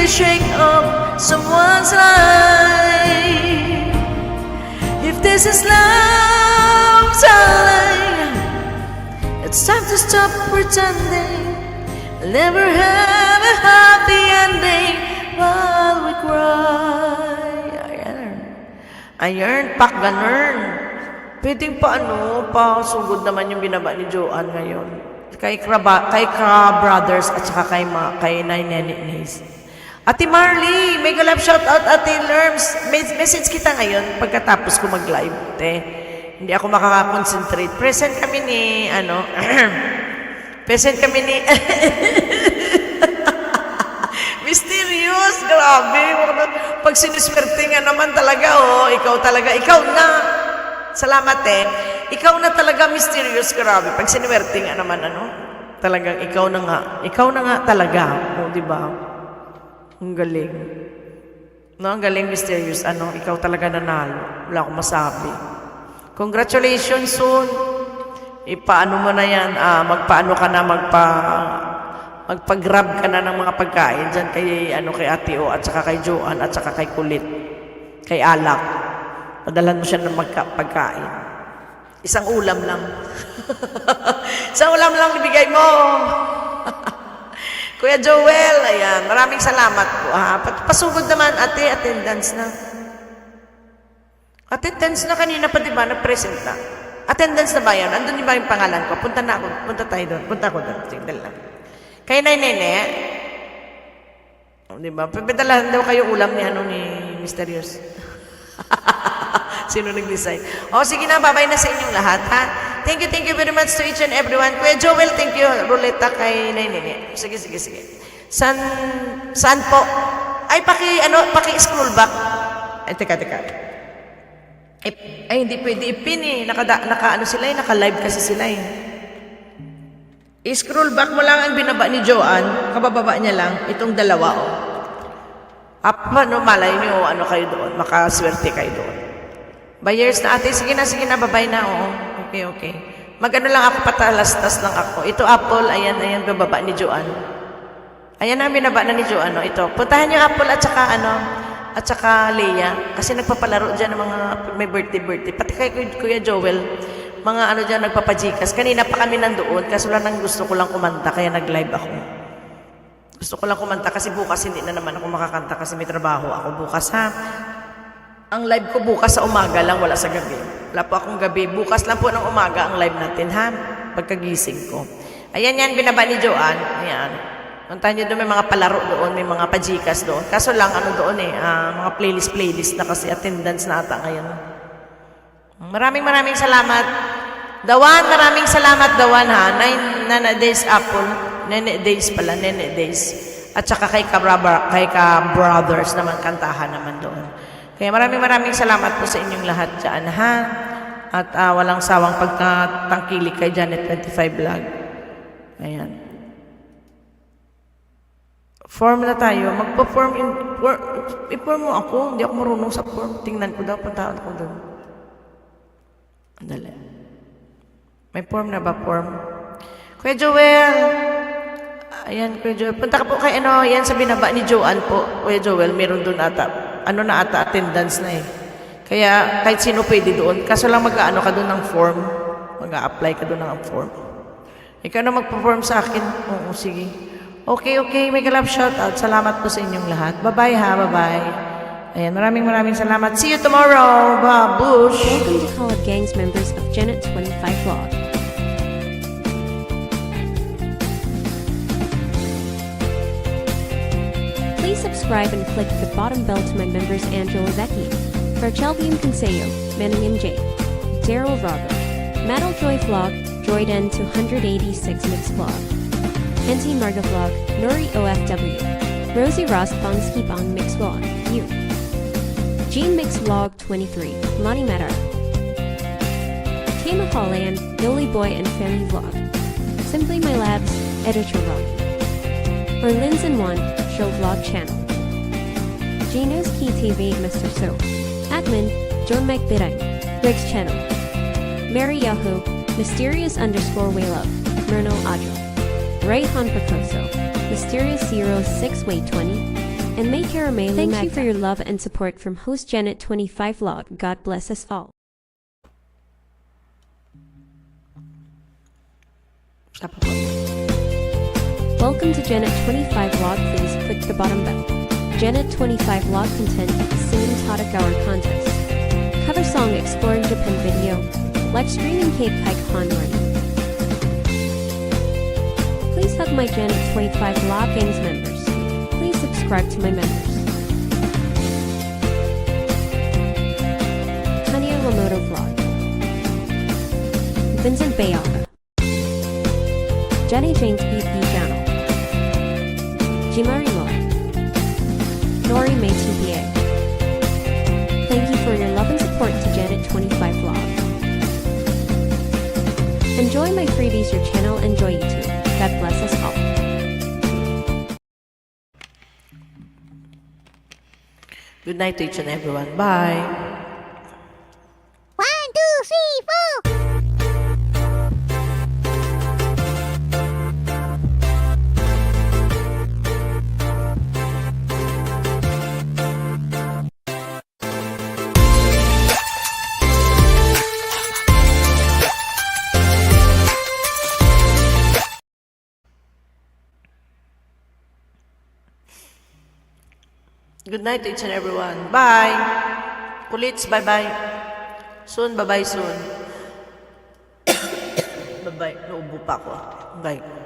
really shake up someone's life. If this is love, darling, it's time to stop pretending. I'll never have a happy ending while we cry. Ayan, pak ganun. Pwedeng pa pa sugod naman yung binaba ni Joanne ngayon. Kay Brothers at saka kay Nays. Ate Marley, mega love shoutout Ate Lerms. Message kita ngayon pagkatapos ko mag-live. Hindi ako makaka-concentrate. Present kami ni, present kami ni, mysterious, grabe. Pag siniswerte nga naman talaga, ikaw na. Salamat Ikaw na talaga mysterious, grabe. Pag siniswerte nga naman, talagang ikaw na nga talaga. Di ba? Ang galing. Ang galing mysterious, ikaw talaga nanalo. Wala akong masabi. Congratulations soon. Ipaano mo na yan, magpaano ka na, magpag-grab ka na ng mga pagkain dyan kay Ate O at saka kay Joanne at saka kay Kulit, kay Alak. Padalhan mo siya ng pagkain. Isang ulam lang. Isang ulam lang ibigay mo. Kuya Joel, ayan, maraming salamat po. Pasugod naman, ate, attendance na. Attendance na kanina pa, diba? Nag-present na. Attendance na ba yan? Andun ba yung pangalan ko? Punta tayo doon. Punta ako doon. Signal lang. Kaya Nene, diba? Pagdalahan daw kayo ulam ni Mysterious. Sino nag-design? Sige na, babay na sa inyong lahat, ha? Thank you very much to each and everyone. Kuya Joel, thank you. Ruleta kay Nene. Sige. Saan po? Ay, paki-scroll back. Ay, teka. Ay, hindi pwede ipin naka-live kasi sila I-scroll back mo lang ang binaba ni Joanne, kabababa niya lang, itong dalawa, malay niyo, kayo doon, makaswerte kayo doon. Buyers na ate, sige na, babay na, Okay. Mag-ano lang ako, patalastas lang ako. Ito Apple, ayan, bababa ni Joanne. Ayan ang binaba na ni Joanne, ito. Puntahan niyo Apple at saka Leia, kasi nagpapalaro dyan ng mga may birthday. Pati kay Kuya Joel, mga dyan nagpapajikas. Kanina pa kami nandoon, kasi wala nang gusto ko lang kumanta, kaya nag-live ako. Gusto ko lang kumanta kasi bukas hindi na naman ako makakanta kasi may trabaho ako bukas, ha? Ang live ko bukas sa umaga lang, wala sa gabi. Wala po akong gabi. Bukas lang po ng umaga ang live natin, ha? Pagkagising ko. Ayan yan, binaba ni Joanne. Ayan. Puntahan nyo doon, may mga palaro doon, may mga pajikas doon. Kaso lang, doon mga playlist na kasi attendance na ata ngayon. Maraming salamat. Dawan, maraming salamat, Dawan, ha? Nana Days Apple. Nene Days. At saka kay Brothers naman, kantahan naman doon. Kaya maraming salamat po sa inyong lahat dyan, ha? At walang sawang pagtatangkilik kay Janet 25 Vlog. Ayan. Form na tayo. Magpa-form. I-form mo ako. Hindi ako marunong sa form. Tingnan ko daw. Puntaan ko doon. Andali. May form na ba? Form? Kuya Joel. Ayan, Kuya Joel. Punta ka po kay yan sa binaba ni Joanne po. Kuya Joel, meron doon ata. Attendance na Kaya kahit sino pwede doon. Kaso lang mag-ano ka doon ng form. Mag-a-apply ka doon ng form. Ikaw na magpa-form sa akin. Oo, sige. Okay. Mega love shoutout. Salamat po sa inyong lahat. Bye-bye, ha. Bye-bye. Ayan, maraming salamat. See you tomorrow. Babush! Welcome to Collab Gangs members of Janet 25 Vlog. Please subscribe and click the bottom bell to my members Angela Zeki, Farchelbium Consejo, Meningen J, Daryl Robert, Metal Joy Vlog, Joyden 286 Mix Vlog, NT Marga Vlog, Nori OFW, Rosie Ross Skipon Mix Vlog, You, Jean Mix Vlog 23, Lonnie Metar, Kama Holland, Billy Boy and Family Vlog, Simply My Labs, Editor Ron, Orlins and One, Show Vlog Channel, Gino's Key TV Mr. So, Admin, John McBidang, Rick's Channel, Mary Yahoo, Mysterious _ Way Love, Myrno Adro, Ray Han Picoso, Mysterious 06 Way 20, and May Caramel. Thank you for your love and support from host Janet25 Vlog. God bless us all. Stop po. Welcome to Janet25 Vlog. Please click the bottom bell. Janet25 Vlog content, singing Tadagawa contest. Cover song exploring Japan video. Live streaming Cape Hike Hanwari. Please hug my Janet25 Vlog Games members. Please subscribe to my members. Tanya Lamoto Vlog. Vincent Bayaga. Jenny Jane's EP channel. Jimari Moy. Nori May TPA. Thank you for your love and support to Janet25 Vlog. Enjoy my freebies, your channel, enjoy YouTube. God bless us all. Good night to each and everyone. Bye. 1, 2, 3, 4. Good night to each and everyone. Bye. Kulits, bye-bye. Soon, bye-bye soon. Bye-bye. Naubo pa ako. Bye.